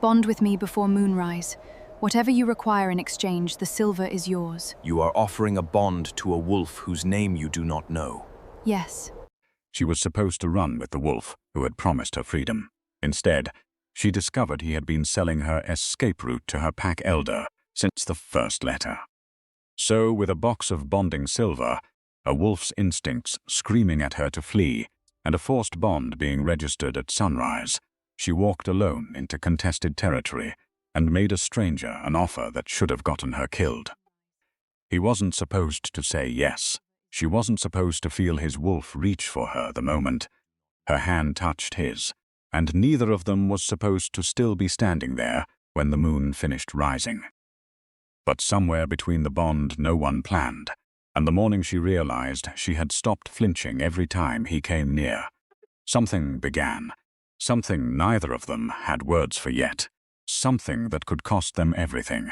Bond with me before moonrise. Whatever you require in exchange, the silver is yours. You are offering a bond to a wolf whose name you do not know. Yes. She was supposed to run with the wolf who had promised her freedom. Instead, she discovered he had been selling her escape route to her pack elder since the first letter. So, with a box of bonding silver, a wolf's instincts screaming at her to flee, and a forced bond being registered at sunrise, she walked alone into contested territory and made a stranger an offer that should have gotten her killed. He wasn't supposed to say yes. She wasn't supposed to feel his wolf reach for her the moment her hand touched his, and neither of them was supposed to still be standing there when the moon finished rising. But somewhere between the bond no one planned, and the morning she realized she had stopped flinching every time he came near. Something began, something neither of them had words for yet, something that could cost them everything.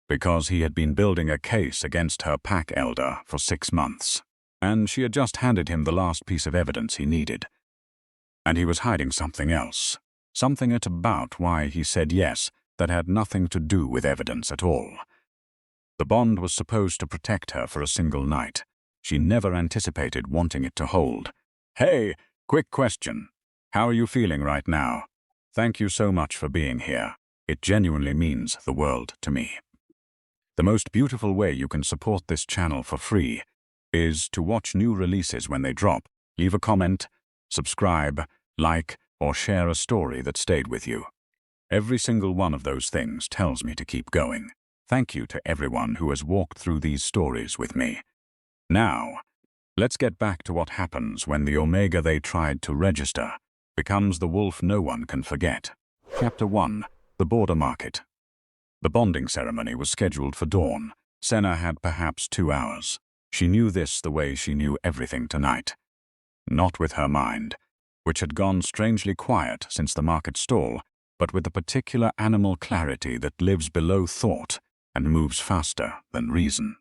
Because he had been building a case against her pack elder for 6 months, and she had just handed him the last piece of evidence he needed. And he was hiding something else, something at about why he said yes that had nothing to do with evidence at all. The bond was supposed to protect her for a single night. She never anticipated wanting it to hold. Hey, quick question. How are you feeling right now? Thank you so much for being here. It genuinely means the world to me. The most beautiful way you can support this channel for free is to watch new releases when they drop, leave a comment, subscribe, like, or share a story that stayed with you. Every single one of those things tells me to keep going. Thank you to everyone who has walked through these stories with me. Now, let's get back to what happens when the Omega they tried to register becomes the wolf no one can forget. Chapter 1. The Border Market. The bonding ceremony was scheduled for dawn. Senna had perhaps 2 hours. She knew this the way she knew everything tonight. Not with her mind, which had gone strangely quiet since the market stall, but with the particular animal clarity that lives below thought and moves faster than reason.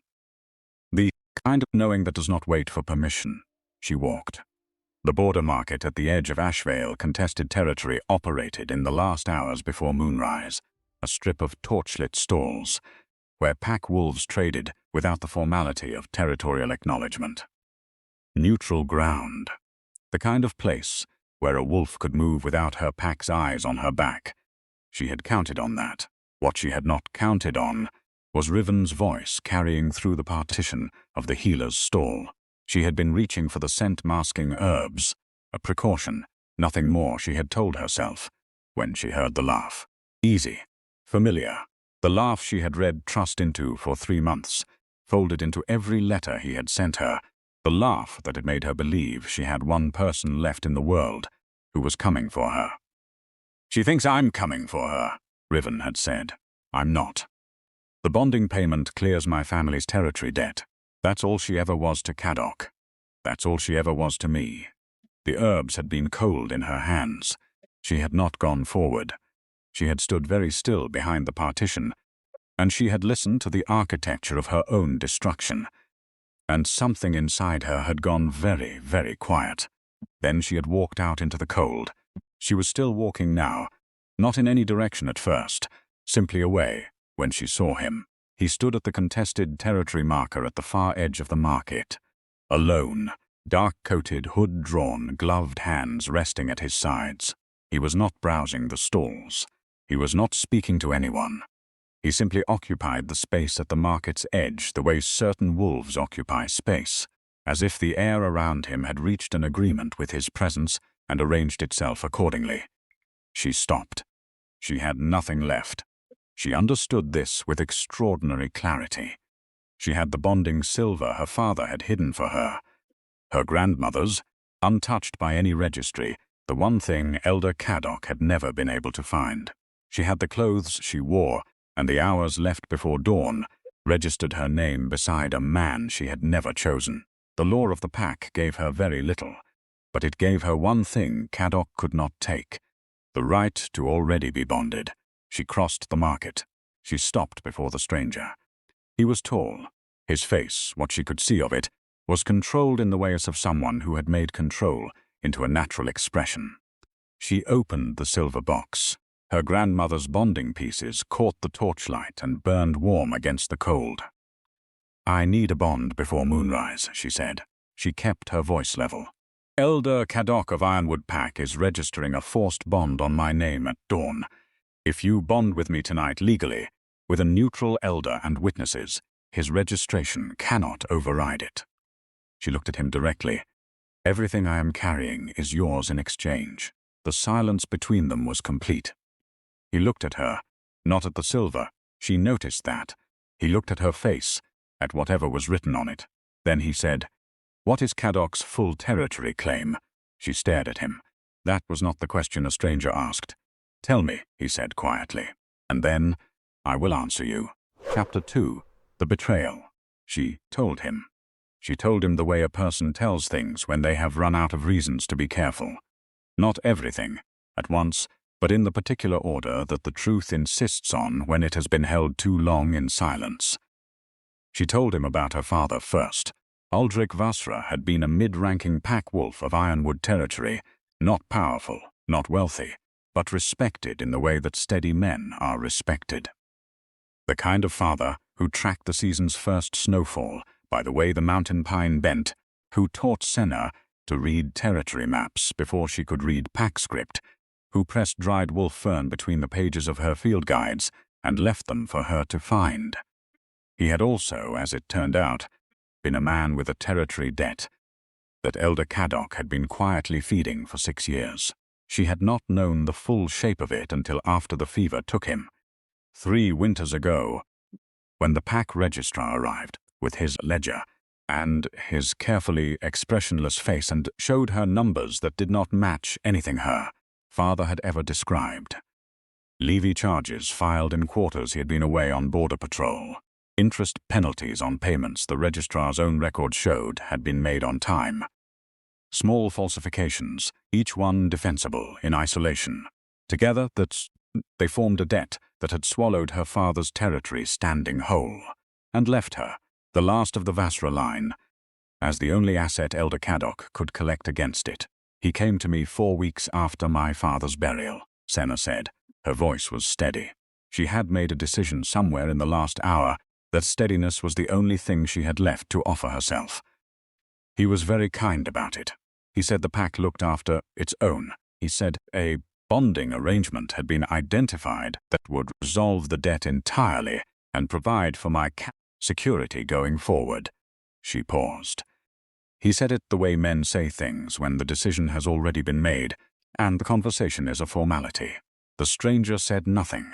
The kind of knowing that does not wait for permission. She walked. The border market at the edge of Ashvale contested territory operated in the last hours before moonrise, a strip of torchlit stalls, where pack wolves traded without the formality of territorial acknowledgement. Neutral ground. The kind of place where a wolf could move without her pack's eyes on her back. She had counted on that. What she had not counted on was Riven's voice carrying through the partition of the healer's stall. She had been reaching for the scent-masking herbs, a precaution, nothing more, she had told herself, when she heard the laugh. Easy, familiar, the laugh she had read trust into for 3 months, folded into every letter he had sent her, the laugh that had made her believe she had one person left in the world who was coming for her. She thinks I'm coming for her, Riven had said. I'm not. The bonding payment clears my family's territory debt. That's all she ever was to Caddock. That's all she ever was to me. The herbs had been cold in her hands. She had not gone forward. She had stood very still behind the partition, and she had listened to the architecture of her own destruction. And something inside her had gone very, very quiet. Then she had walked out into the cold. She was still walking now, not in any direction at first, simply away, when she saw him. He stood at the contested territory marker at the far edge of the market. Alone, dark-coated, hood-drawn, gloved hands resting at his sides. He was not browsing the stalls. He was not speaking to anyone. He simply occupied the space at the market's edge the way certain wolves occupy space, as if the air around him had reached an agreement with his presence and arranged itself accordingly. She stopped. She had nothing left. She understood this with extraordinary clarity. She had the bonding silver her father had hidden for her. Her grandmother's, untouched by any registry, the one thing Elder Caddock had never been able to find. She had the clothes she wore, and the hours left before dawn registered her name beside a man she had never chosen. The law of the pack gave her very little, but it gave her one thing Caddock could not take, the right to already be bonded. She crossed the market. She stopped before the stranger. He was tall. His face, what she could see of it, was controlled in the ways of someone who had made control into a natural expression. She opened the silver box. Her grandmother's bonding pieces caught the torchlight and burned warm against the cold. "I need a bond before moonrise," she said. She kept her voice level. "Elder Caddoc of Ironwood Pack is registering a forced bond on my name at dawn. If you bond with me tonight legally, with a neutral elder and witnesses, his registration cannot override it." She looked at him directly. "Everything I am carrying is yours in exchange." The silence between them was complete. He looked at her, not at the silver. She noticed that. He looked at her face, at whatever was written on it. Then he said, "What is Caddoc's full territory claim?" She stared at him. That was not the question a stranger asked. "Tell me," he said quietly, "and then I will answer you." Chapter 2. The Betrayal. She told him. She told him the way a person tells things when they have run out of reasons to be careful. Not everything, at once, but in the particular order that the truth insists on when it has been held too long in silence. She told him about her father first. Aldrich Vasra had been a mid-ranking pack wolf of Ironwood territory, not powerful, not wealthy, but respected in the way that steady men are respected. The kind of father who tracked the season's first snowfall by the way the mountain pine bent, who taught Senna to read territory maps before she could read pack script, who pressed dried wolf fern between the pages of her field guides and left them for her to find. He had also, as it turned out, been a man with a territory debt that Elder Caddoc had been quietly feeding for 6 years. She had not known the full shape of it until after the fever took him. 3 winters ago, when the pack registrar arrived with his ledger and his carefully expressionless face and showed her numbers that did not match anything her father had ever described. Levy charges filed in quarters he had been away on border patrol. Interest penalties on payments the registrar's own record showed had been made on time. Small falsifications, each one defensible in isolation. Together, they formed a debt that had swallowed her father's territory standing whole, and left her, the last of the Vasra line, as the only asset Elder Caddoc could collect against it. "He came to me 4 weeks after my father's burial," Senna said. Her voice was steady. She had made a decision somewhere in the last hour that steadiness was the only thing she had left to offer herself. "He was very kind about it. He said the pack looked after its own. He said a bonding arrangement had been identified that would resolve the debt entirely and provide for my security going forward." She paused. "He said it the way men say things when the decision has already been made and the conversation is a formality." The stranger said nothing.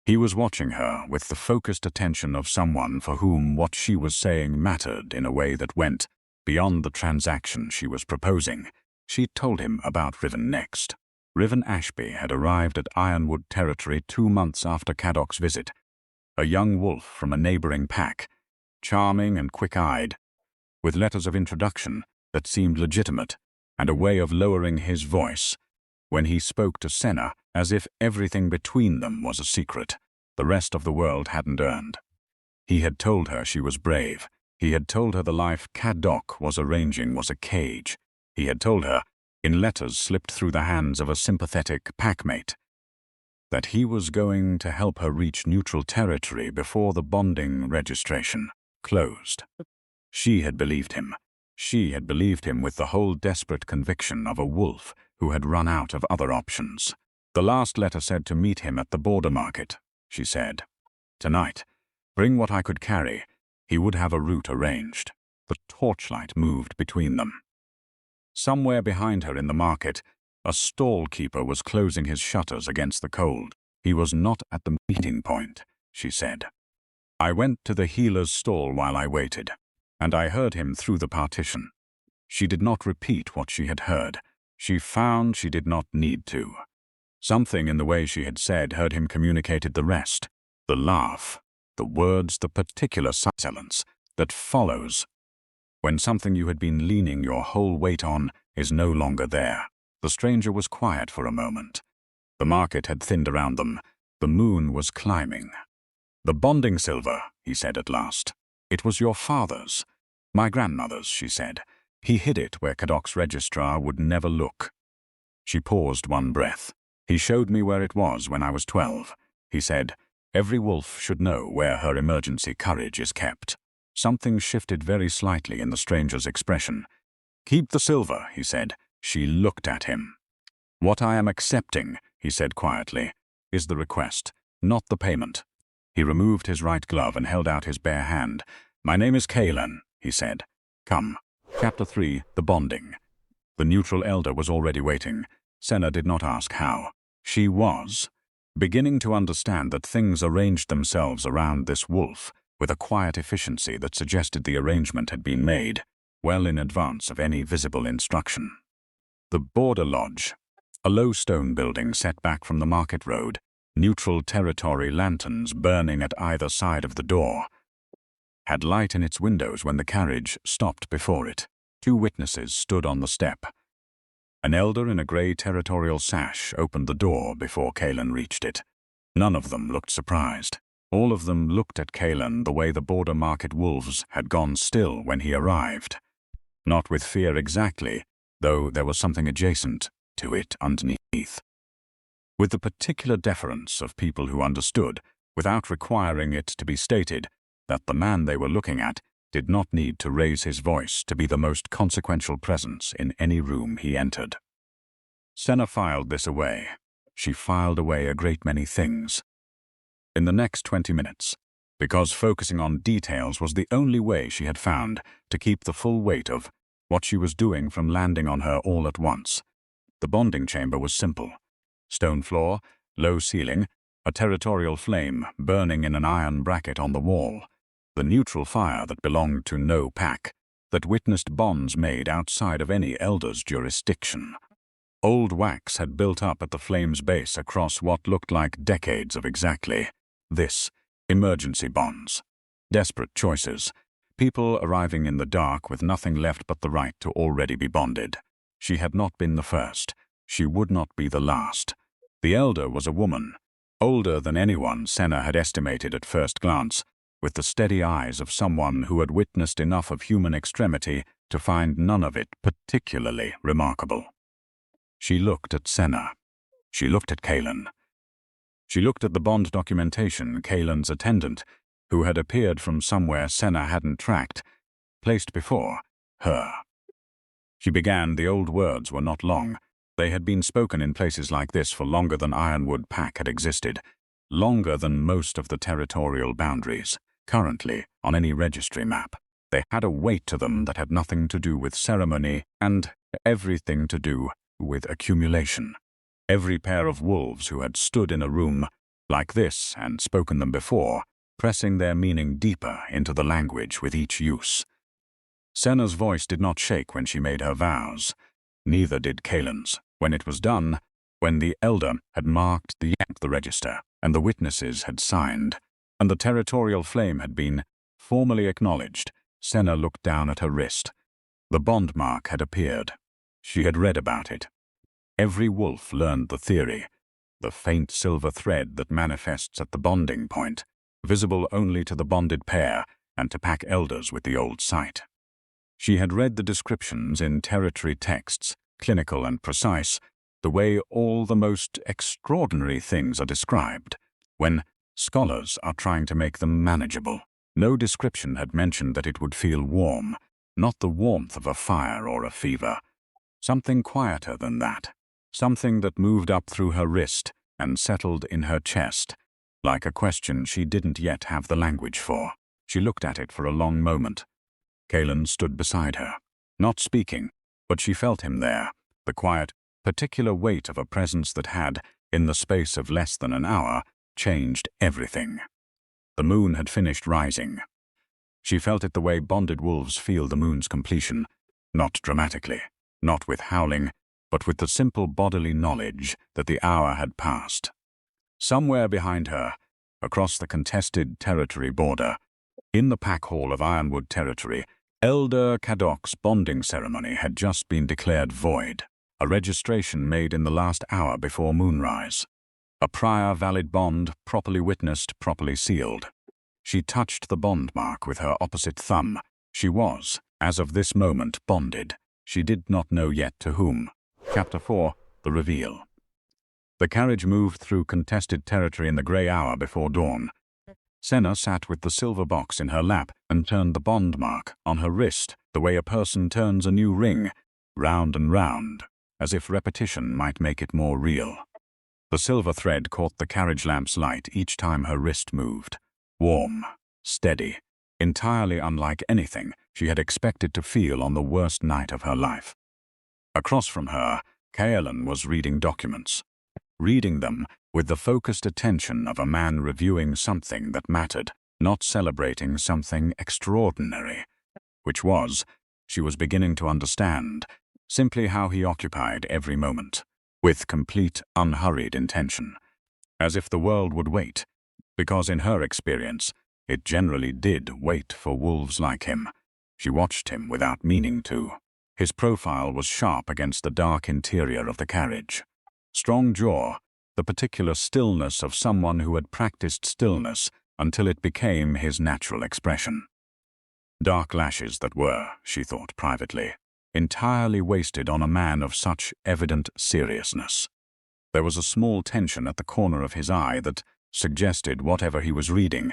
He was watching her with the focused attention of someone for whom what she was saying mattered in a way that went beyond the transaction she was proposing. She told him about Riven next. Riven Ashby had arrived at Ironwood territory 2 months after Caddoc's visit. A young wolf from a neighboring pack, charming and quick-eyed, with letters of introduction that seemed legitimate, and a way of lowering his voice when he spoke to Senna as if everything between them was a secret the rest of the world hadn't earned. He had told her she was brave. He had told her the life Caddoc was arranging was a cage. He had told her, in letters slipped through the hands of a sympathetic packmate, that he was going to help her reach neutral territory before the bonding registration closed. She had believed him. She had believed him with the whole desperate conviction of a wolf who had run out of other options. "The last letter said to meet him at the border market," she said. "Tonight. Bring what I could carry. He would have a route arranged." The torchlight moved between them. Somewhere behind her in the market, a stall keeper was closing his shutters against the cold. "He was not at the meeting point," she said. "I went to the healer's stall while I waited, and I heard him through the partition." She did not repeat what she had heard. She found she did not need to. Something in the way she had said heard him communicated the rest. The laugh, the words, the particular silence that follows when something you had been leaning your whole weight on is no longer there. The stranger was quiet for a moment. The market had thinned around them. The moon was climbing. "The bonding silver," he said at last. "It was your father's." "My grandmother's," she said. "He hid it where Caddoc's registrar would never look." She paused one breath. He showed me where it was when I was 12. He said, every wolf should know where her emergency courage is kept. Something shifted very slightly in the stranger's expression. Keep the silver, he said. She looked at him. What I am accepting, he said quietly, is the request, not the payment. He removed his right glove and held out his bare hand. My name is Caelan, he said. Come. Chapter 3, The Bonding. The neutral elder was already waiting. Senna did not ask how. She was beginning to understand that things arranged themselves around this wolf with a quiet efficiency that suggested the arrangement had been made well in advance of any visible instruction. The Border Lodge, a low stone building set back from the market road, neutral territory lanterns burning at either side of the door, had light in its windows when the carriage stopped before it. 2 witnesses stood on the step. An elder in a grey territorial sash opened the door before Caelan reached it. None of them looked surprised. All of them looked at Caelan the way the border market wolves had gone still when he arrived. Not with fear exactly, though there was something adjacent to it underneath. With the particular deference of people who understood, without requiring it to be stated, that the man they were looking at did not need to raise his voice to be the most consequential presence in any room he entered. Senna filed this away. She filed away a great many things. In the next 20 minutes, because focusing on details was the only way she had found to keep the full weight of what she was doing from landing on her all at once. The bonding chamber was simple. Stone floor, low ceiling, a territorial flame burning in an iron bracket on the wall. The neutral fire that belonged to no pack, that witnessed bonds made outside of any elder's jurisdiction. Old wax had built up at the flame's base across what looked like decades of exactly this: emergency bonds. Desperate choices. People arriving in the dark with nothing left but the right to already be bonded. She had not been the first. She would not be the last. The elder was a woman, older than anyone Senna had estimated at first glance, with the steady eyes of someone who had witnessed enough of human extremity to find none of it particularly remarkable. She looked at Senna. She looked at Caelan. She looked at the bond documentation Caelan's attendant, who had appeared from somewhere Senna hadn't tracked, placed before her. She began. The old words were not long. They had been spoken in places like this for longer than Ironwood Pack had existed, longer than most of the territorial boundaries. Currently, on any registry map, they had a weight to them that had nothing to do with ceremony and everything to do with accumulation. Every pair of wolves who had stood in a room like this and spoken them before, pressing their meaning deeper into the language with each use. Senna's voice did not shake when she made her vows. Neither did Caelan's. When it was done, when the elder had marked the register, and the witnesses had signed, and the territorial flame had been formally acknowledged, Senna looked down at her wrist. The bond mark had appeared. She had read about it. Every wolf learned the theory, the faint silver thread that manifests at the bonding point, visible only to the bonded pair and to pack elders with the old sight. She had read the descriptions in territory texts, clinical and precise, the way all the most extraordinary things are described, when scholars are trying to make them manageable. No description had mentioned that it would feel warm, not the warmth of a fire or a fever. Something quieter than that, something that moved up through her wrist and settled in her chest, like a question she didn't yet have the language for. She looked at it for a long moment. Caelan stood beside her, not speaking, but she felt him there, the quiet, particular weight of a presence that had, in the space of less than an hour, changed everything. The moon had finished rising. She felt it the way bonded wolves feel the moon's completion, not dramatically, not with howling, but with the simple bodily knowledge that the hour had passed. Somewhere behind her, across the contested territory border, in the pack hall of Ironwood territory, Elder Cadoc's bonding ceremony had just been declared void, a registration made in the last hour before moonrise. A prior valid bond, properly witnessed, properly sealed. She touched the bond mark with her opposite thumb. She was, as of this moment, bonded. She did not know yet to whom. Chapter 4, The Reveal. The carriage moved through contested territory in the grey hour before dawn. Senna sat with the silver box in her lap and turned the bond mark on her wrist the way a person turns a new ring, round and round, as if repetition might make it more real. The silver thread caught the carriage lamp's light each time her wrist moved. Warm, steady, entirely unlike anything she had expected to feel on the worst night of her life. Across from her, Caelan was reading documents. Reading them with the focused attention of a man reviewing something that mattered, not celebrating something extraordinary, which was, she was beginning to understand, simply how he occupied every moment, with complete, unhurried intention, as if the world would wait, because in her experience, it generally did wait for wolves like him. She watched him without meaning to. His profile was sharp against the dark interior of the carriage. Strong jaw, the particular stillness of someone who had practiced stillness until it became his natural expression. Dark lashes that were, she thought privately, entirely wasted on a man of such evident seriousness. There was a small tension at the corner of his eye that suggested whatever he was reading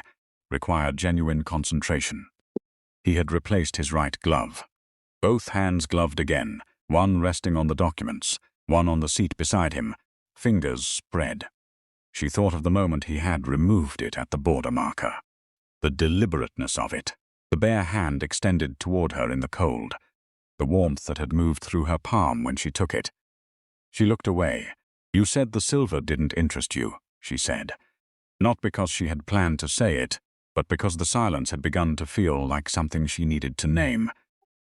required genuine concentration. He had replaced his right glove. Both hands gloved again, one resting on the documents, one on the seat beside him, fingers spread. She thought of the moment he had removed it at the border marker. The deliberateness of it, the bare hand extended toward her in the cold, the warmth that had moved through her palm when she took it. She looked away. "You said the silver didn't interest you," she said. Not because she had planned to say it, but because the silence had begun to feel like something she needed to name.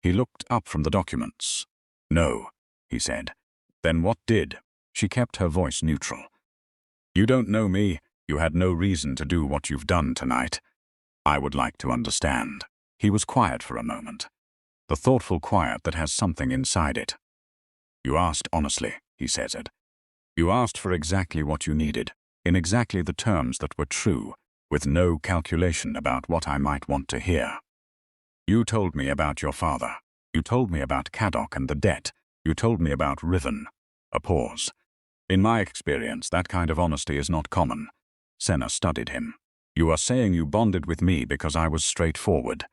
He looked up from the documents. "No," he said. "Then what did?" She kept her voice neutral. "You don't know me. You had no reason to do what you've done tonight. I would like to understand." He was quiet for a moment. The thoughtful quiet that has something inside it. "You asked honestly," he said. "You asked for exactly what you needed, in exactly the terms that were true, with no calculation about what I might want to hear. You told me about your father. You told me about Caddock and the debt. You told me about Riven." A pause. "In my experience, that kind of honesty is not common." Senna studied him. "You are saying you bonded with me because I was straightforward."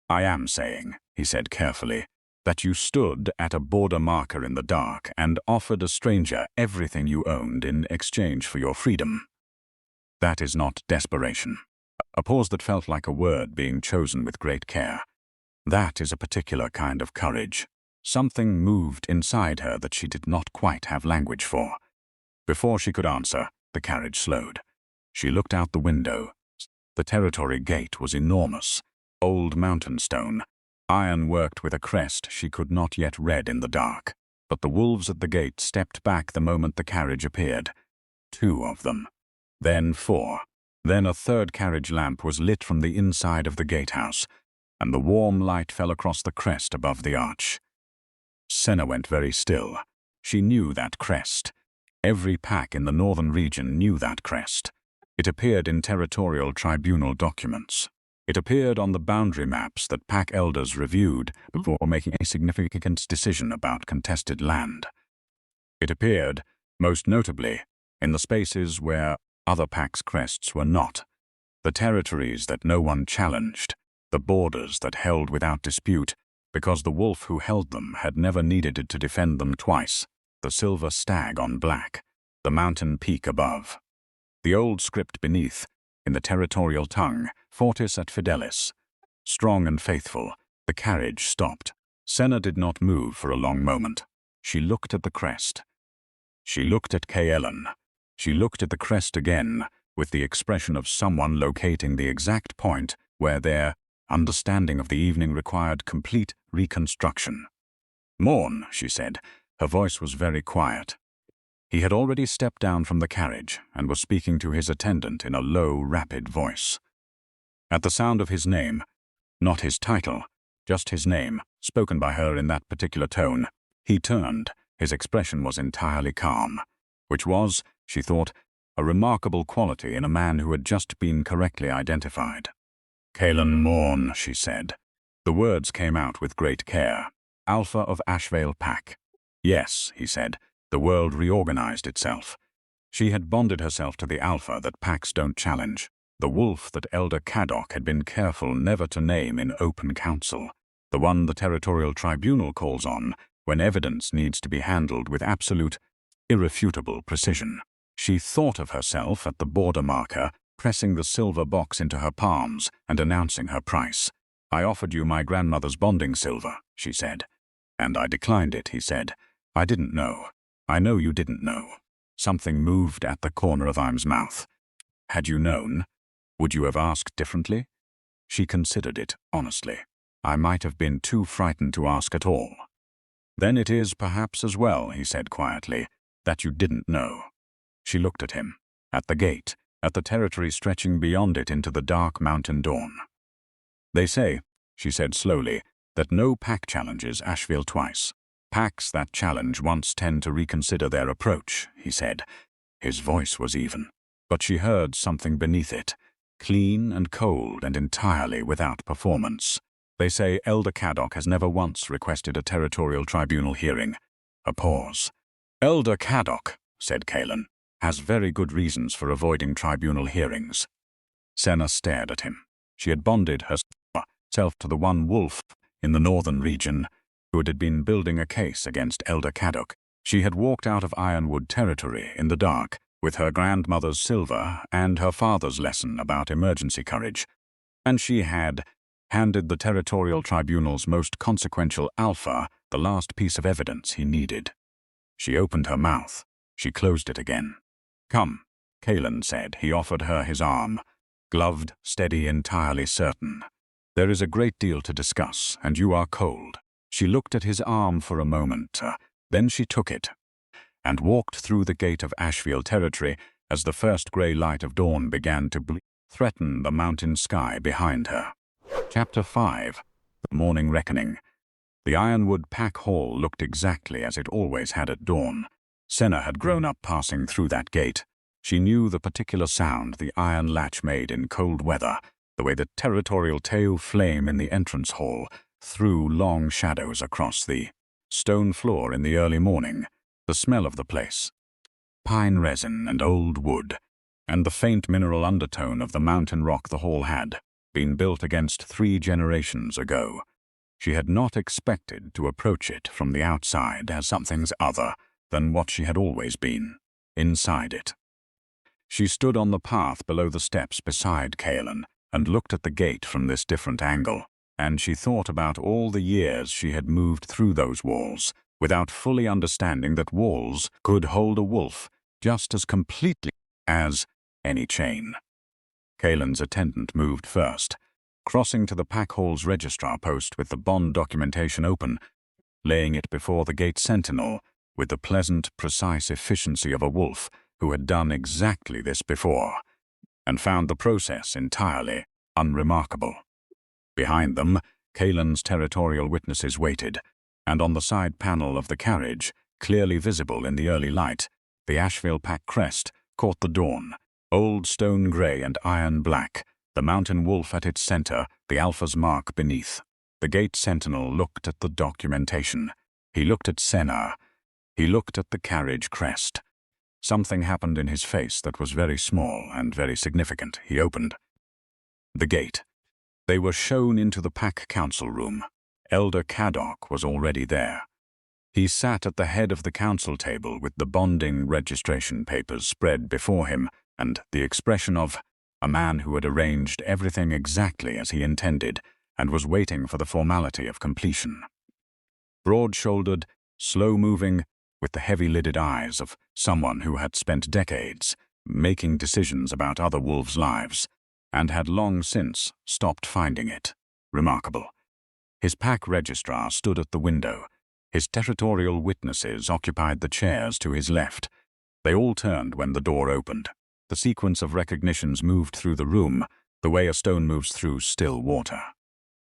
"I am saying," he said carefully, "that you stood at a border marker in the dark and offered a stranger everything you owned in exchange for your freedom. That is not desperation." A pause that felt like a word being chosen with great care. "That is a particular kind of courage." Something moved inside her that she did not quite have language for. Before she could answer, the carriage slowed. She looked out the window. The territory gate was enormous. Old mountain stone, iron worked with a crest she could not yet read in the dark. But the wolves at the gate stepped back the moment the carriage appeared. 2 of them. Then 4. Then a third carriage lamp was lit from the inside of the gatehouse, and the warm light fell across the crest above the arch. Senna went very still. She knew that crest. Every pack in the northern region knew that crest. It appeared in territorial tribunal documents. It appeared on the boundary maps that pack elders reviewed before making a significant decision about contested land. It appeared, most notably, in the spaces where other packs' crests were not, the territories that no one challenged, the borders that held without dispute, because the wolf who held them had never needed to defend them twice, the silver stag on black, the mountain peak above. The old script beneath, in the territorial tongue, Fortis et Fidelis. Strong and faithful, the carriage stopped. Senna did not move for a long moment. She looked at the crest. She looked at Caelan. She looked at the crest again, with the expression of someone locating the exact point where their understanding of the evening required complete reconstruction. "Mourne," she said. Her voice was very quiet. He had already stepped down from the carriage and was speaking to his attendant in a low, rapid voice. At the sound of his name, not his title, just his name, spoken by her in that particular tone, he turned. His expression was entirely calm, which was, she thought, a remarkable quality in a man who had just been correctly identified. "Caelan Mourne," she said. The words came out with great care. "Alpha of Ashvale Pack." "Yes," he said. The world reorganized itself. She had bonded herself to the alpha that packs don't challenge, the wolf that Elder Caddock had been careful never to name in open council, the one the territorial tribunal calls on when evidence needs to be handled with absolute, irrefutable precision. She thought of herself at the border marker, pressing the silver box into her palms and announcing her price. "I offered you my grandmother's bonding silver," she said. "And I declined it," he said. "I didn't know. I know you didn't know." Something moved at the corner of Im's mouth. "Had you known, would you have asked differently?" She considered it honestly. "I might have been too frightened to ask at all." "Then it is perhaps as well," he said quietly, "that you didn't know." She looked at him, at the gate, at the territory stretching beyond it into the dark mountain dawn. "They say," she said slowly, "that no pack challenges Asheville twice. Packs that challenge once tend to reconsider their approach," he said. His voice was even, but she heard something beneath it, clean and cold and entirely without performance. "They say Elder Caddock has never once requested a territorial tribunal hearing." A pause. "Elder Caddock," said Caelan, "has very good reasons for avoiding tribunal hearings." Senna stared at him. She had bonded herself to the one wolf in the northern region who had been building a case against Elder Caddock. She had walked out of Ironwood territory in the dark with her grandmother's silver and her father's lesson about emergency courage, and she had handed the territorial tribunal's most consequential alpha the last piece of evidence he needed. She opened her mouth. She closed it again. "Come," Caelan said. He offered her his arm, gloved, steady, entirely certain. "There is a great deal to discuss, and you are cold." She looked at his arm for a moment, then she took it, and walked through the gate of Asheville territory as the first grey light of dawn began to threaten the mountain sky behind her. Chapter 5. The Morning Reckoning. The Ironwood Pack Hall looked exactly as it always had at dawn. Senna had grown up passing through that gate. She knew the particular sound the iron latch made in cold weather, the way the territorial tail flame in the entrance hall threw long shadows across the stone floor in the early morning, the smell of the place, pine resin and old wood, and the faint mineral undertone of the mountain rock the hall had been built against 3 generations ago. She had not expected to approach it from the outside as something's other than what she had always been, inside it. She stood on the path below the steps beside Caelan and looked at the gate from this different angle, and she thought about all the years she had moved through those walls without fully understanding that walls could hold a wolf just as completely as any chain. Caelan's attendant moved first, crossing to the pack hall's registrar post with the bond documentation open, laying it before the gate sentinel with the pleasant, precise efficiency of a wolf who had done exactly this before, and found the process entirely unremarkable. Behind them, Caelan's territorial witnesses waited, and on the side panel of the carriage, clearly visible in the early light, the Asheville Pack crest caught the dawn, old stone grey and iron black, the mountain wolf at its center, the alpha's mark beneath. The gate sentinel looked at the documentation. He looked at Senna. He looked at the carriage crest. Something happened in his face that was very small and very significant. He opened the gate. They were shown into the pack council room. Elder Caddock was already there. He sat at the head of the council table with the bonding registration papers spread before him and the expression of a man who had arranged everything exactly as he intended and was waiting for the formality of completion. Broad-shouldered, slow-moving, with the heavy-lidded eyes of someone who had spent decades making decisions about other wolves' lives and had long since stopped finding it remarkable. His pack registrar stood at the window. His territorial witnesses occupied the chairs to his left. They all turned when the door opened. The sequence of recognitions moved through the room, the way a stone moves through still water.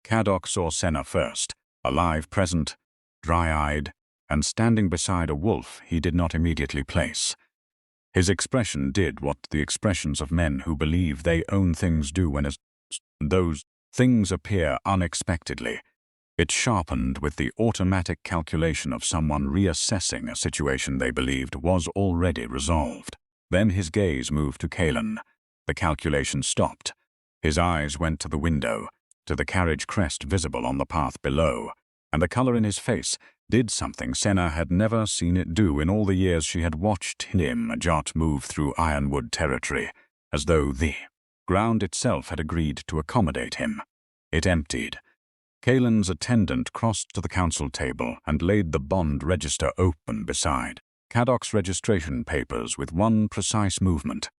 Caddock saw Senna first, alive, present, dry-eyed, and standing beside a wolf he did not immediately place. His expression did what the expressions of men who believe they own things do when those things appear unexpectedly. It sharpened with the automatic calculation of someone reassessing a situation they believed was already resolved. Then his gaze moved to Caelan. The calculation stopped. His eyes went to the window, to the carriage crest visible on the path below, and the color in his face did something Senna had never seen it do in all the years she had watched him jot move through Ironwood territory, as though the ground itself had agreed to accommodate him. It emptied. Caelan's attendant crossed to the council table and laid the bond register open beside Cadoc's registration papers with one precise movement.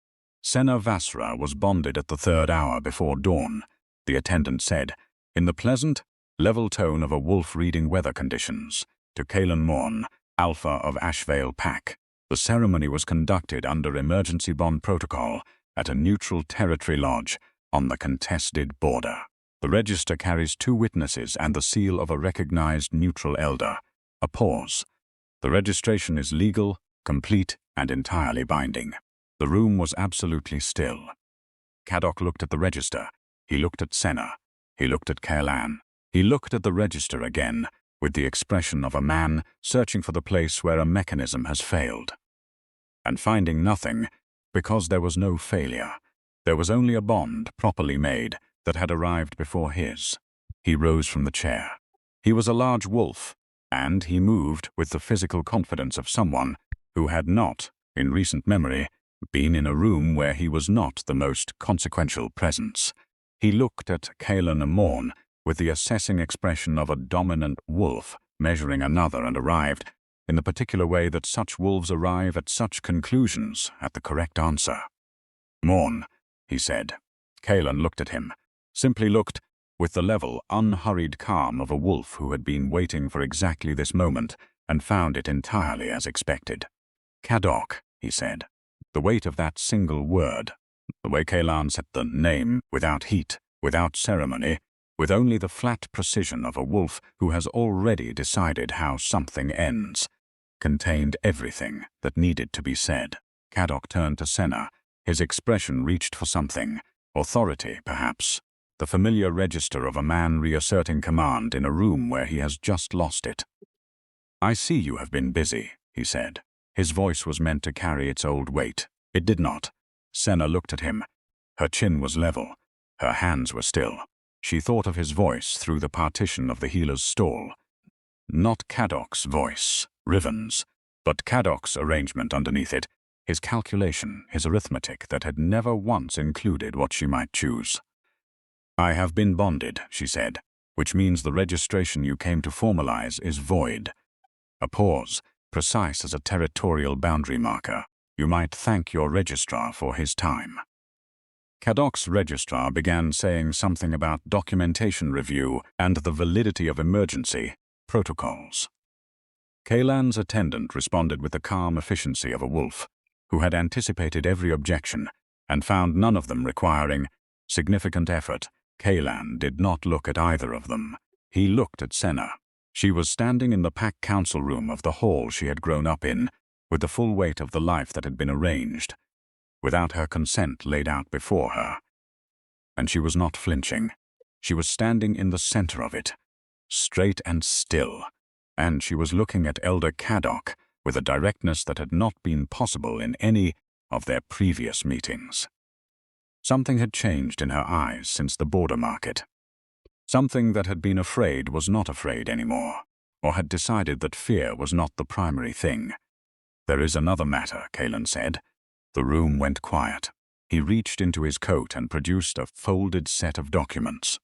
Senna Vasra was bonded at the 3rd hour before dawn, the attendant said, in the pleasant, level tone of a wolf reading weather conditions, to Caelan Mourne, Alpha of Ashvale Pack. The ceremony was conducted under emergency bond protocol at a neutral territory lodge on the contested border. The register carries 2 witnesses and the seal of a recognized neutral elder. A pause. The registration is legal, complete, and entirely binding. The room was absolutely still. Cadoc looked at the register. He looked at Senna. He looked at Caelan. He looked at the register again, with the expression of a man searching for the place where a mechanism has failed. And finding nothing, because there was no failure. There was only a bond, properly made, that had arrived before his. He rose from the chair. He was a large wolf, and he moved with the physical confidence of someone who had not, in recent memory, been in a room where he was not the most consequential presence. He looked at Caelan Mourne with the assessing expression of a dominant wolf measuring another and arrived, in the particular way that such wolves arrive at such conclusions, at the correct answer. "Mourne," he said. Caelan looked at him, simply looked, with the level, unhurried calm of a wolf who had been waiting for exactly this moment and found it entirely as expected. "Cadoc," he said. The weight of that single word, the way Caelan said the name, without heat, without ceremony, with only the flat precision of a wolf who has already decided how something ends, contained everything that needed to be said. Cadoc turned to Senna. His expression reached for something, authority, perhaps, the familiar register of a man reasserting command in a room where he has just lost it. "I see you have been busy," he said. His voice was meant to carry its old weight. It did not. Senna looked at him. Her chin was level. Her hands were still. She thought of his voice through the partition of the healer's stall. Not Cadoc's voice, Riven's, but Cadoc's arrangement underneath it, his calculation, his arithmetic that had never once included what she might choose. "I have been bonded," she said, "which means the registration you came to formalize is void." A pause, precise as a territorial boundary marker. "You might thank your registrar for his time." Cadoc's registrar began saying something about documentation review and the validity of emergency protocols. Caelan's attendant responded with the calm efficiency of a wolf, who had anticipated every objection and found none of them requiring significant effort. Caelan did not look at either of them. He looked at Senna. She was standing in the packed council room of the hall she had grown up in, with the full weight of the life that had been arranged, without her consent laid out before her. And she was not flinching. She was standing in the center of it, straight and still, and she was looking at Elder Cadoc with a directness that had not been possible in any of their previous meetings. Something had changed in her eyes since the border market. Something that had been afraid was not afraid anymore, or had decided that fear was not the primary thing. "There is another matter," Caelan said. The room went quiet. He reached into his coat and produced a folded set of documents.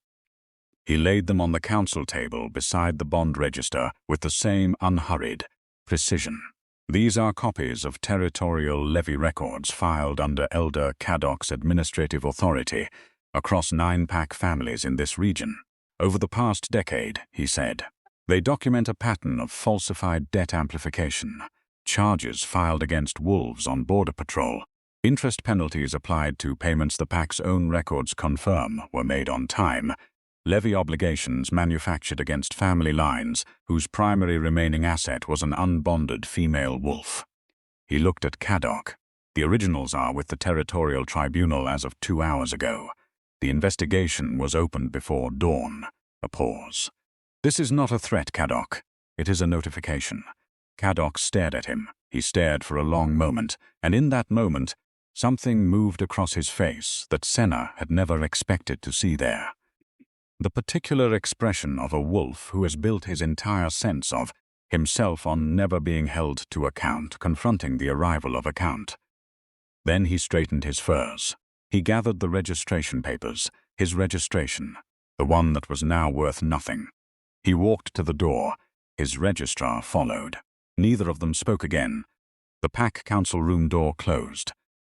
He laid them on the council table beside the bond register with the same unhurried precision. "These are copies of territorial levy records filed under Elder Cadoc's administrative authority across 9 pack families in this region. Over the past decade," he said, "they document a pattern of falsified debt amplification, charges filed against wolves on border patrol, interest penalties applied to payments the pack's own records confirm were made on time, levy obligations manufactured against family lines whose primary remaining asset was an unbonded female wolf." He looked at Cadoc. "The originals are with the Territorial Tribunal as of 2 hours ago. The investigation was opened before dawn." A pause. "This is not a threat, Cadoc. It is a notification." Cadoc stared at him. He stared for a long moment, and in that moment, something moved across his face that Senna had never expected to see there. The particular expression of a wolf who has built his entire sense of himself on never being held to account, confronting the arrival of account. Then he straightened his furs. He gathered the registration papers, his registration, the one that was now worth nothing. He walked to the door. His registrar followed. Neither of them spoke again. The pack council room door closed.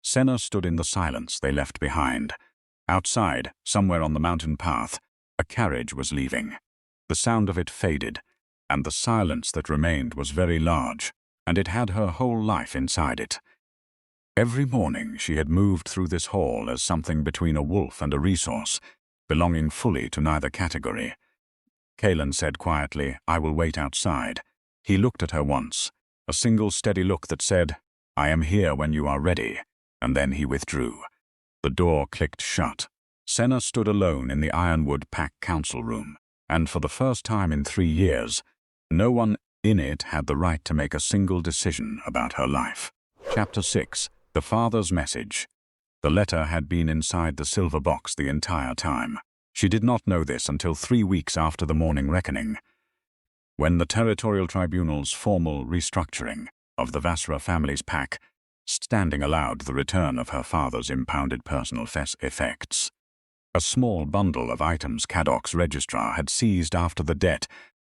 Senna stood in the silence they left behind. Outside, somewhere on the mountain path, a carriage was leaving. The sound of it faded, and the silence that remained was very large, and it had her whole life inside it. Every morning she had moved through this hall as something between a wolf and a resource, belonging fully to neither category. Caelan said quietly, "I will wait outside." He looked at her once, a single steady look that said, "I am here when you are ready," and then he withdrew. The door clicked shut. Senna stood alone in the Ironwood Pack Council room, and for the first time in 3 years, no one in it had the right to make a single decision about her life. Chapter 6. The Father's Message. The letter had been inside the silver box the entire time. She did not know this until 3 weeks after the morning reckoning, when the Territorial Tribunal's formal restructuring of the Vassra family's pack, standing allowed the return of her father's impounded personal effects. A small bundle of items Cadoc's registrar had seized after the debt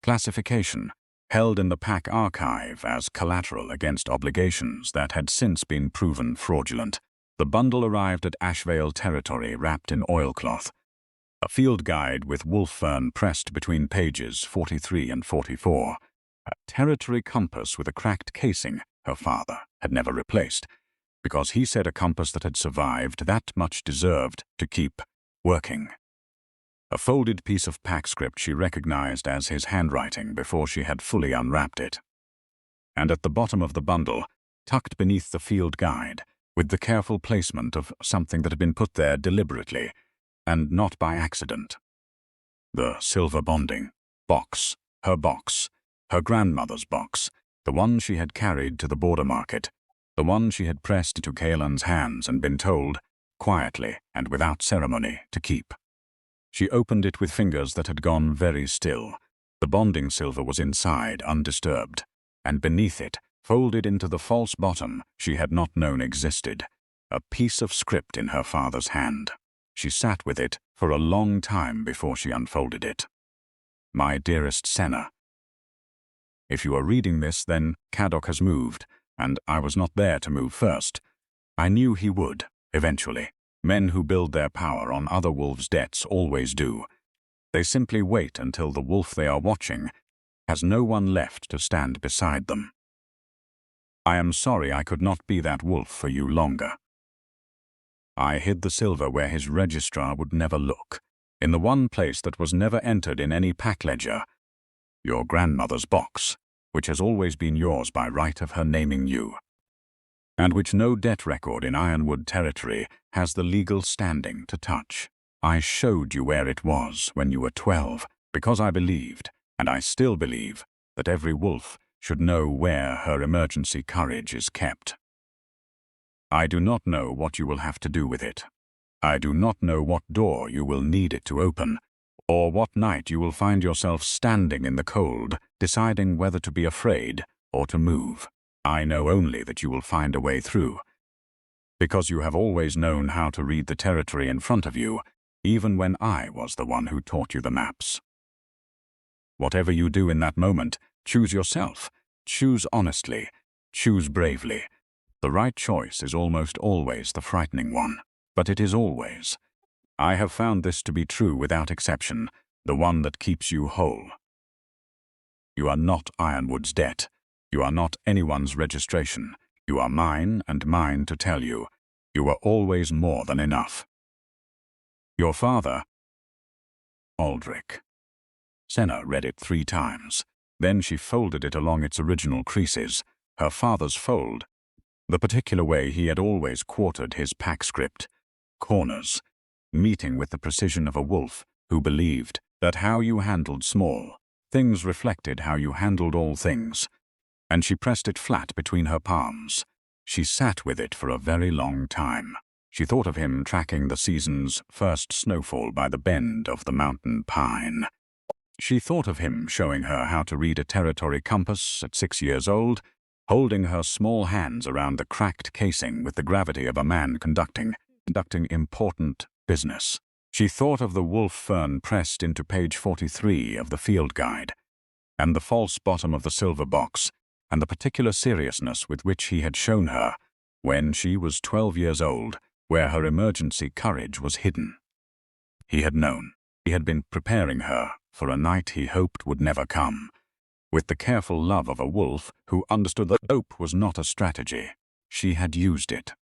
classification, held in the pack archive as collateral against obligations that had since been proven fraudulent. The bundle arrived at Ashvale territory wrapped in oilcloth. A field guide with wolf fern pressed between pages 43 and 44. A territory compass with a cracked casing her father had never replaced, because he said a compass that had survived that much deserved to keep working. A folded piece of pack script she recognized as his handwriting before she had fully unwrapped it. And at the bottom of the bundle, tucked beneath the field guide, with the careful placement of something that had been put there deliberately, and not by accident. The silver bonding box, her grandmother's box, the one she had carried to the border market, the one she had pressed into Caelan's hands and been told, quietly and without ceremony, to keep. She opened it with fingers that had gone very still. The bonding silver was inside, undisturbed, and beneath it, folded into the false bottom she had not known existed, a piece of script in her father's hand. She sat with it for a long time before she unfolded it. "My dearest Senna, if you are reading this, then Cadoc has moved, and I was not there to move first. I knew he would, eventually. Men who build their power on other wolves' debts always do. They simply wait until the wolf they are watching has no one left to stand beside them. I am sorry I could not be that wolf for you longer. I hid the silver where his registrar would never look, in the one place that was never entered in any pack ledger, your grandmother's box, which has always been yours by right of her naming you, and which no debt record in Ironwood territory has the legal standing to touch. I showed you where it was when you were 12, because I believed, and I still believe, that every wolf should know where her emergency courage is kept. I do not know what you will have to do with it. I do not know what door you will need it to open, or what night you will find yourself standing in the cold, deciding whether to be afraid or to move. I know only that you will find a way through, because you have always known how to read the territory in front of you, even when I was the one who taught you the maps. Whatever you do in that moment, choose yourself, choose honestly, choose bravely. The right choice is almost always the frightening one, but it is always. I have found this to be true without exception, the one that keeps you whole. You are not Ironwood's debt. You are not anyone's registration. You are mine and mine to tell you. You are always more than enough. Your father, Aldrich. Senna read it 3 times. Then she folded it along its original creases, her father's fold, the particular way he had always quartered his pack script, corners, meeting with the precision of a wolf who believed that how you handled small things reflected how you handled all things, and she pressed it flat between her palms. She sat with it for a very long time. She thought of him tracking the season's first snowfall by the bend of the mountain pine. She thought of him showing her how to read a territory compass at 6 years old, holding her small hands around the cracked casing with the gravity of a man conducting important business. She thought of the wolf fern pressed into page 43 of the field guide, and the false bottom of the silver box, and the particular seriousness with which he had shown her, when she was 12 years old, where her emergency courage was hidden. He had known. He had been preparing her for a night he hoped would never come, with the careful love of a wolf who understood that hope was not a strategy. She had used it.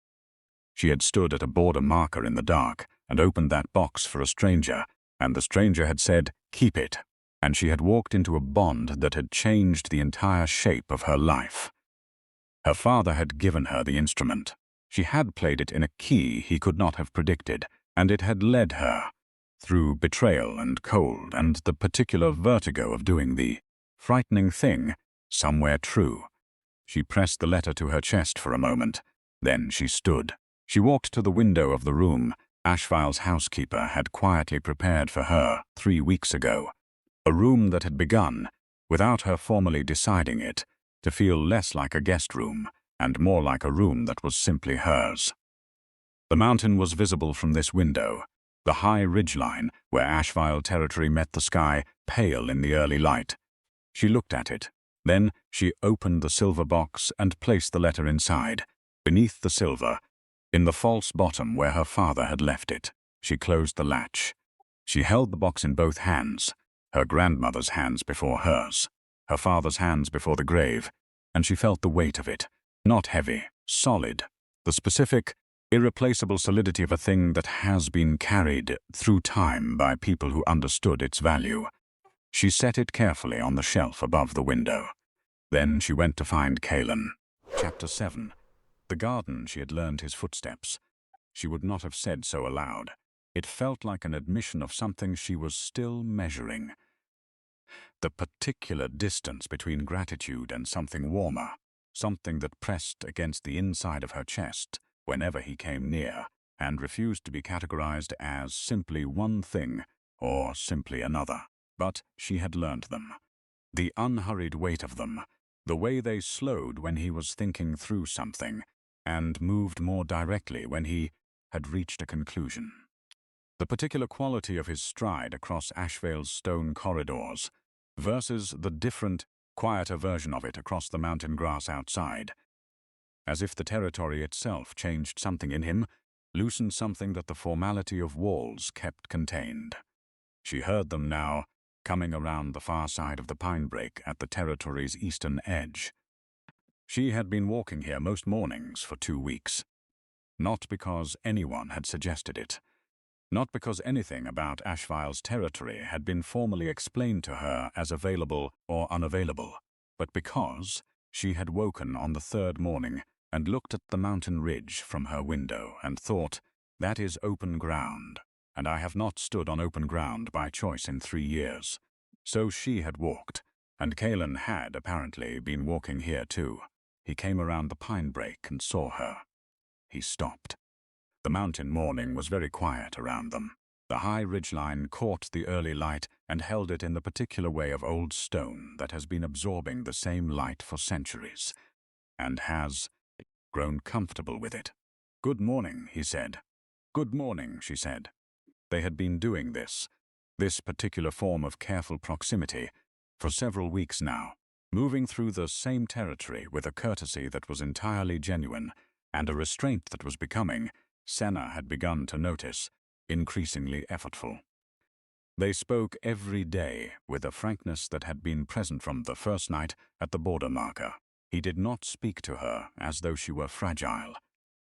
She had stood at a border marker in the dark and opened that box for a stranger, and the stranger had said, "Keep it," and she had walked into a bond that had changed the entire shape of her life. Her father had given her the instrument. She had played it in a key he could not have predicted, and it had led her through betrayal and cold and the particular vertigo of doing the frightening thing somewhere true. She pressed the letter to her chest for a moment. Then she stood. She walked to the window of the room Ashvile's housekeeper had quietly prepared for her 3 weeks ago, a room that had begun, without her formally deciding it, to feel less like a guest room and more like a room that was simply hers. The mountain was visible from this window, the high ridgeline where Ashvile territory met the sky, pale in the early light. She looked at it. Then she opened the silver box and placed the letter inside, beneath the silver, in the false bottom where her father had left it. She closed the latch. She held the box in both hands, her grandmother's hands before hers, her father's hands before the grave, and she felt the weight of it, not heavy, solid, the specific, irreplaceable solidity of a thing that has been carried through time by people who understood its value. She set it carefully on the shelf above the window. Then she went to find Caelan. Chapter 7. The garden she had learned his footsteps. She would not have said so aloud. It felt like an admission of something she was still measuring. The particular distance between gratitude and something warmer, something that pressed against the inside of her chest whenever he came near and refused to be categorized as simply one thing or simply another. But she had learned them. The unhurried weight of them, the way they slowed when he was thinking through something, and moved more directly when he had reached a conclusion. The particular quality of his stride across Ashvale's stone corridors versus the different, quieter version of it across the mountain grass outside. As if the territory itself changed something in him, loosened something that the formality of walls kept contained. She heard them now, coming around the far side of the pine brake at the territory's eastern edge. She had been walking here most mornings for 2 weeks. Not because anyone had suggested it. Not because anything about Ashvile's territory had been formally explained to her as available or unavailable, but because she had woken on the 3rd morning and looked at the mountain ridge from her window and thought, that is open ground, and I have not stood on open ground by choice in 3 years. So she had walked, and Caelan had apparently been walking here too. He came around the pine brake and saw her. He stopped. The mountain morning was very quiet around them. The high ridgeline caught the early light and held it in the particular way of old stone that has been absorbing the same light for centuries, and has grown comfortable with it. "Good morning," he said. "Good morning," she said. They had been doing this particular form of careful proximity, for several weeks now, moving through the same territory with a courtesy that was entirely genuine, and a restraint that was becoming, Senna had begun to notice, increasingly effortful. They spoke every day with a frankness that had been present from the first night at the border marker. He did not speak to her as though she were fragile.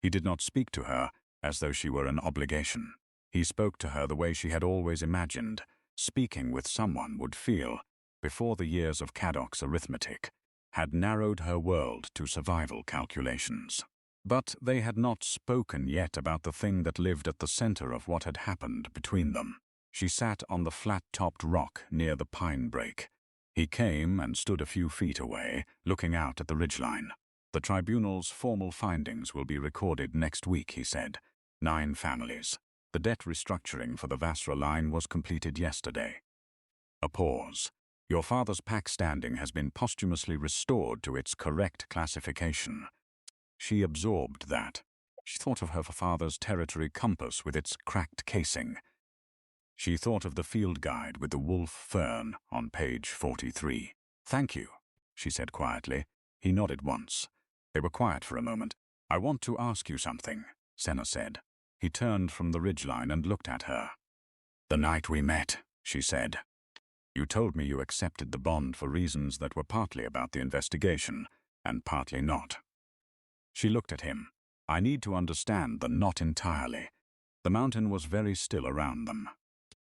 He did not speak to her as though she were an obligation. He spoke to her the way she had always imagined speaking with someone would feel before the years of Cadoc's arithmetic had narrowed her world to survival calculations. But they had not spoken yet about the thing that lived at the center of what had happened between them. She sat on the flat-topped rock near the pine brake. He came and stood a few feet away, looking out at the ridgeline. The tribunal's formal findings will be recorded next week, he said. 9 families. The debt restructuring for the Vasra line was completed yesterday. A pause. Your father's pack standing has been posthumously restored to its correct classification. She absorbed that. She thought of her father's territory compass with its cracked casing. She thought of the field guide with the wolf fern on page 43. Thank you, she said quietly. He nodded once. They were quiet for a moment. I want to ask you something, Senna said. He turned from the ridgeline and looked at her. The night we met, she said. You told me you accepted the bond for reasons that were partly about the investigation, and partly not. She looked at him. I need to understand the not entirely. The mountain was very still around them.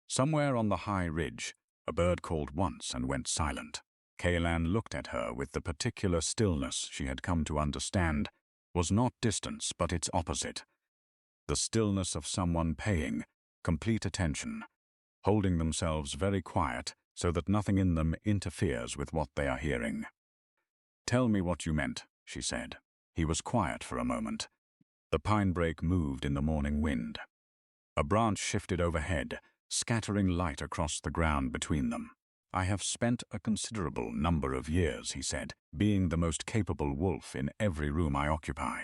Somewhere on the high ridge, a bird called once and went silent. Caelan looked at her with the particular stillness she had come to understand was not distance but its opposite. The stillness of someone paying complete attention, holding themselves very quiet so that nothing in them interferes with what they are hearing. Tell me what you meant, she said. He was quiet for a moment. The pine brake moved in the morning wind. A branch shifted overhead, scattering light across the ground between them. I have spent a considerable number of years, he said, being the most capable wolf in every room I occupy.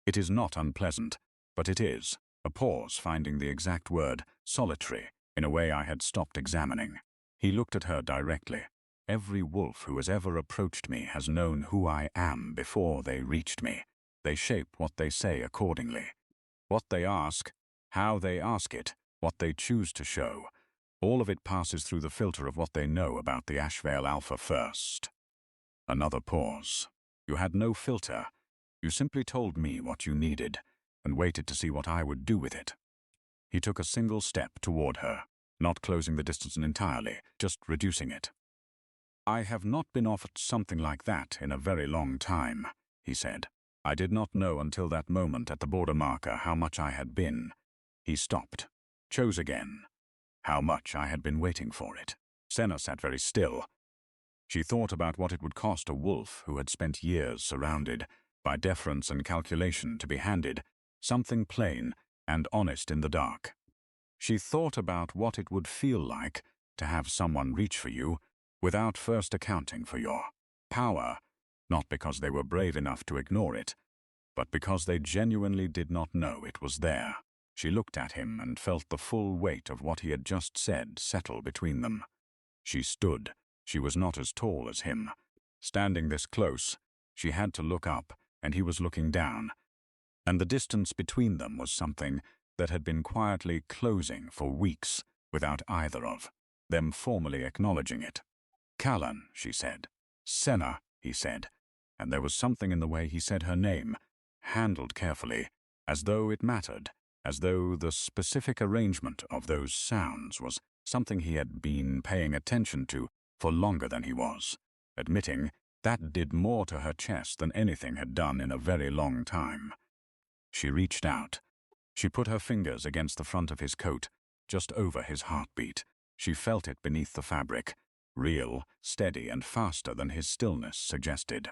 It is not unpleasant, but it is, a pause finding the exact word, solitary, in a way I had stopped examining. He looked at her directly. Every wolf who has ever approached me has known who I am before they reached me. They shape what they say accordingly. What they ask, how they ask it, what they choose to show, all of it passes through the filter of what they know about the Ashvale Alpha first. Another pause. You had no filter. You simply told me what you needed, and waited to see what I would do with it. He took a single step toward her, not closing the distance entirely, just reducing it. I have not been offered something like that in a very long time, he said. I did not know until that moment at the border marker how much I had been. He stopped, chose again. How much I had been waiting for it. Senna sat very still. She thought about what it would cost a wolf who had spent years surrounded by deference and calculation to be handed something plain and honest in the dark. She thought about what it would feel like to have someone reach for you without first accounting for your power, not because they were brave enough to ignore it, but because they genuinely did not know it was there. She looked at him and felt the full weight of what he had just said settle between them. She stood. She was not as tall as him. Standing this close, she had to look up, and he was looking down. And the distance between them was something that had been quietly closing for weeks without either of them formally acknowledging it. Caelan, she said. Senna, he said, and there was something in the way he said her name, handled carefully, as though it mattered, as though the specific arrangement of those sounds was something he had been paying attention to for longer than he was, admitting that did more to her chest than anything had done in a very long time. She reached out. She put her fingers against the front of his coat, just over his heartbeat. She felt it beneath the fabric, real, steady, and faster than his stillness suggested.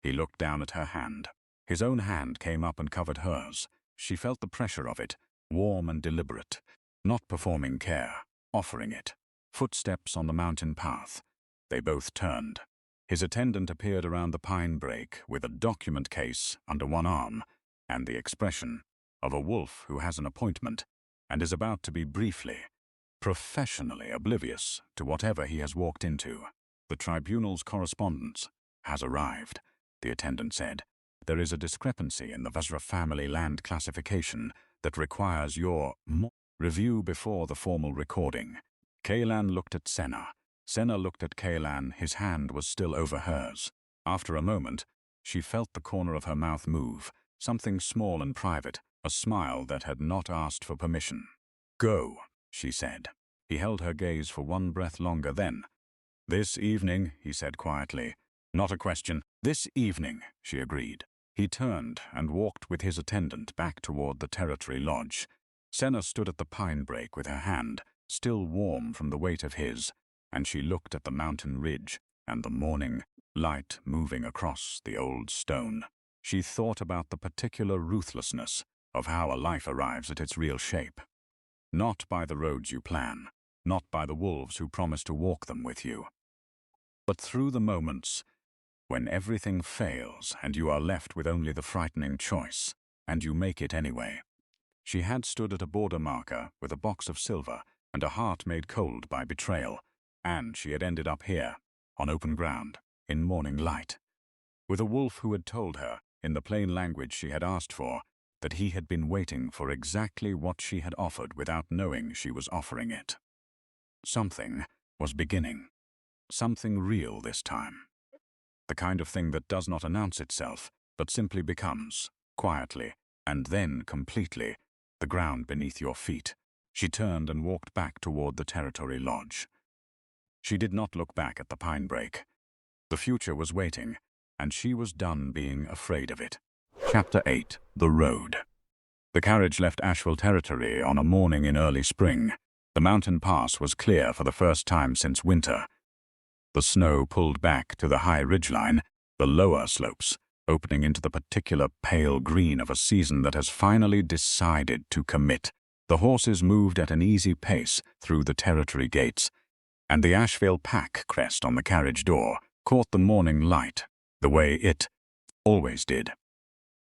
He looked down at her hand. His own hand came up and covered hers. She felt the pressure of it, warm and deliberate, not performing care, offering it. Footsteps on the mountain path. They both turned. His attendant appeared around the pine brake with a document case under one arm and the expression of a wolf who has an appointment and is about to be briefly, professionally oblivious to whatever he has walked into. The tribunal's correspondence has arrived, the attendant said. There is a discrepancy in the Vasra family land classification that requires your review before the formal recording. Caelan looked at Senna. Senna looked at Caelan. His hand was still over hers. After a moment, she felt the corner of her mouth move, something small and private, a smile that had not asked for permission. Go, she said. He held her gaze for one breath longer then. This evening, he said quietly. Not a question. This evening, she agreed. He turned and walked with his attendant back toward the territory lodge. Senna stood at the pine brake with her hand, still warm from the weight of his, and she looked at the mountain ridge and the morning light moving across the old stone. She thought about the particular ruthlessness of how a life arrives at its real shape. Not by the roads you plan, not by the wolves who promise to walk them with you, but through the moments when everything fails and you are left with only the frightening choice, and you make it anyway. She had stood at a border marker with a box of silver and a heart made cold by betrayal, and she had ended up here, on open ground, in morning light, with a wolf who had told her, in the plain language she had asked for, that he had been waiting for exactly what she had offered without knowing she was offering it. Something was beginning. Something real this time. The kind of thing that does not announce itself, but simply becomes, quietly, and then completely, the ground beneath your feet. She turned and walked back toward the territory lodge. She did not look back at the pine brake. The future was waiting, and she was done being afraid of it. Chapter 8. The Road. The carriage left Asheville territory on a morning in early spring. The mountain pass was clear for the first time since winter. The snow pulled back to the high ridgeline, the lower slopes, opening into the particular pale green of a season that has finally decided to commit. The horses moved at an easy pace through the territory gates, and the Asheville pack crest on the carriage door caught the morning light, the way it always did.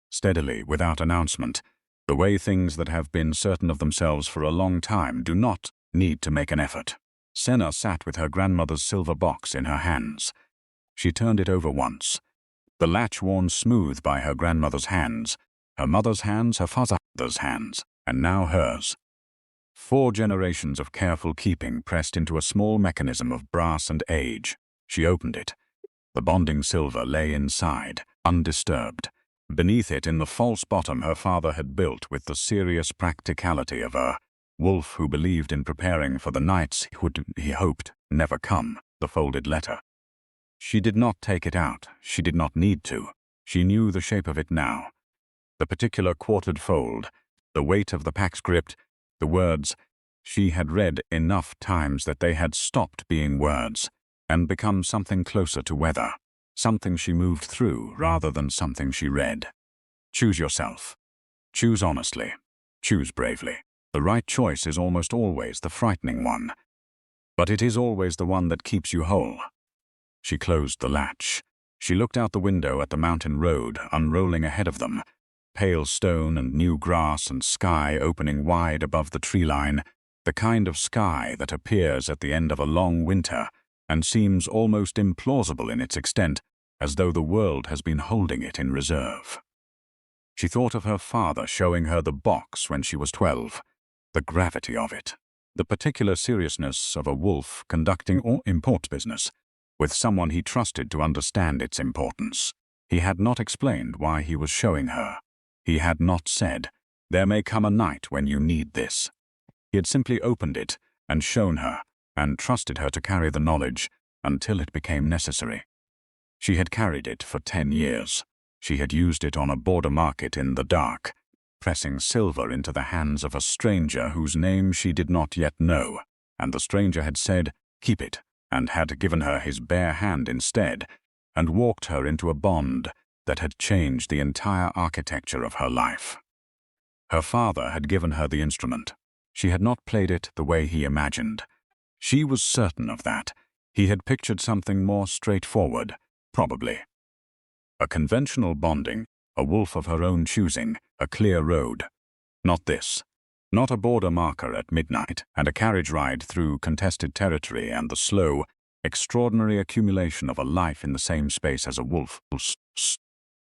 Steadily, without announcement, the way things that have been certain of themselves for a long time do not need to make an effort. Senna sat with her grandmother's silver box in her hands. She turned it over once, the latch worn smooth by her grandmother's hands, her mother's hands, her father's hands, and now hers. 4 generations of careful keeping pressed into a small mechanism of brass and age. She opened it. The bonding silver lay inside, undisturbed. Beneath it, in the false bottom her father had built with the serious practicality of a wolf who believed in preparing for the nights would, he hoped, never come, the folded letter. She did not take it out. She did not need to. She knew the shape of it now. The particular quartered fold, the weight of the pack script, the words. She had read enough times that they had stopped being words and become something closer to weather, something she moved through rather than something she read. Choose yourself. Choose honestly. Choose bravely. The right choice is almost always the frightening one, but it is always the one that keeps you whole. She closed the latch. She looked out the window at the mountain road unrolling ahead of them, pale stone and new grass and sky opening wide above the tree line, the kind of sky that appears at the end of a long winter and seems almost implausible in its extent, as though the world has been holding it in reserve. She thought of her father showing her the box when she was 12, the gravity of it, the particular seriousness of a wolf conducting import business with someone he trusted to understand its importance. He had not explained why he was showing her. He had not said, "There may come a night when you need this." He had simply opened it and shown her, and trusted her to carry the knowledge until it became necessary. She had carried it for 10 years. She had used it on a border market in the dark, pressing silver into the hands of a stranger whose name she did not yet know, and the stranger had said, "Keep it," and had given her his bare hand instead, and walked her into a bond that had changed the entire architecture of her life. Her father had given her the instrument. She had not played it the way he imagined. She was certain of that. He had pictured something more straightforward, probably. A conventional bonding, a wolf of her own choosing, a clear road. Not this. Not a border marker at midnight and a carriage ride through contested territory and the slow, extraordinary accumulation of a life in the same space as a wolf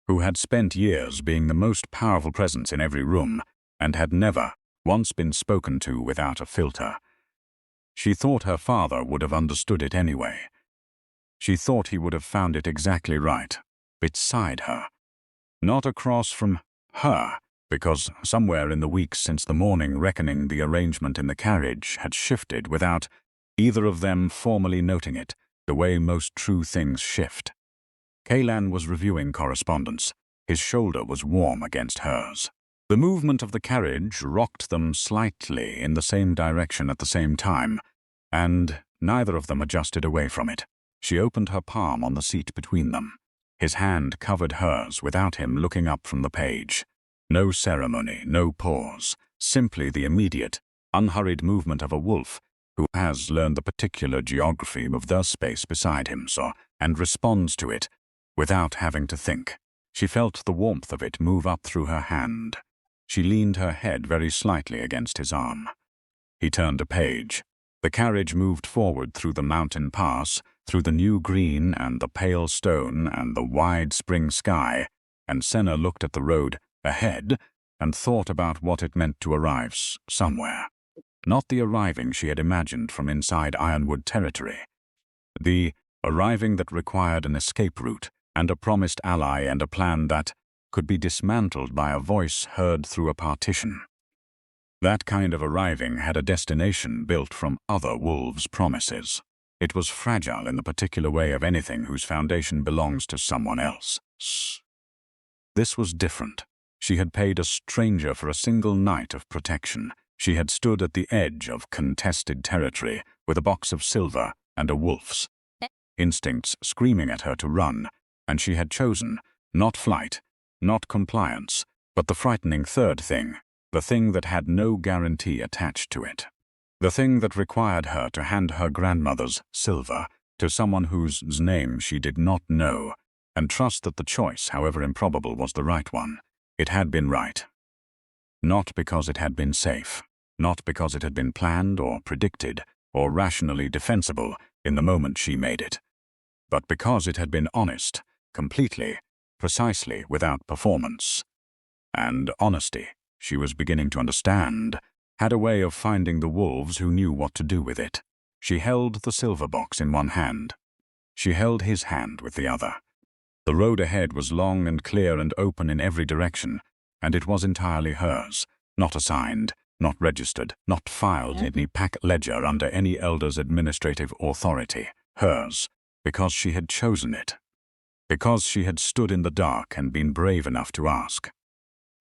who had spent years being the most powerful presence in every room and had never once been spoken to without a filter. She thought her father would have understood it anyway. She thought he would have found it exactly right, beside her. Not across from her, because somewhere in the weeks since the morning reckoning the arrangement in the carriage had shifted without either of them formally noting it, the way most true things shift. Caelan was reviewing correspondence. His shoulder was warm against hers. The movement of the carriage rocked them slightly in the same direction at the same time, and Neither of them adjusted away from it. She opened her palm on the seat between them. His hand covered hers without him looking up from the page. No ceremony, no pause, simply the immediate, unhurried movement of a wolf who has learned the particular geography of the space beside him, and responds to it without having to think. She felt the warmth of it move up through her hand. She leaned her head very slightly against his arm. He turned a page. The carriage moved forward through the mountain pass, through the new green and the pale stone and the wide spring sky, and Senna looked at the road ahead and thought about what it meant to arrive somewhere. Not the arriving she had imagined from inside Ironwood territory. The arriving that required an escape route and a promised ally and a plan that could be dismantled by a voice heard through a partition. That kind of arriving had a destination built from other wolves' promises. It was fragile in the particular way of anything whose foundation belongs to someone else. This was different. She had paid a stranger for a single night of protection. She had stood at the edge of contested territory with a box of silver and a wolf's instincts screaming at her to run, and she had chosen not flight, not compliance, but the frightening third thing, the thing that had no guarantee attached to it. The thing that required her to hand her grandmother's silver to someone whose name she did not know, and trust that the choice, however improbable, was the right one. It had been right. Not because it had been safe, not because it had been planned or predicted or rationally defensible in the moment she made it, but because it had been honest, completely, precisely without performance. And honesty, she was beginning to understand, had a way of finding the wolves who knew what to do with it. She held the silver box in one hand. She held his hand with the other. The road ahead was long and clear and open in every direction, and it was entirely hers, not assigned, not registered, not filed in any pack ledger under any elder's administrative authority. Hers, because she had chosen it. Because she had stood in the dark and been brave enough to ask.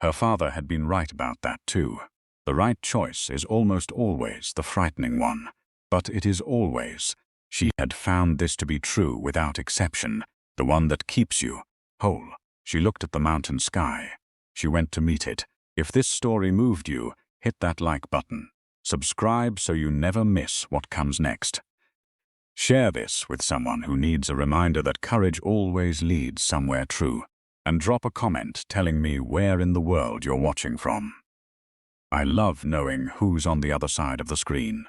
Her father had been right about that too. The right choice is almost always the frightening one, but it is always, she had found this to be true without exception, the one that keeps you whole. She looked at the mountain sky. She went to meet it. If this story moved you, hit that like button. Subscribe so you never miss what comes next. Share this with someone who needs a reminder that courage always leads somewhere true. And drop a comment telling me where in the world you're watching from. I love knowing who's on the other side of the screen.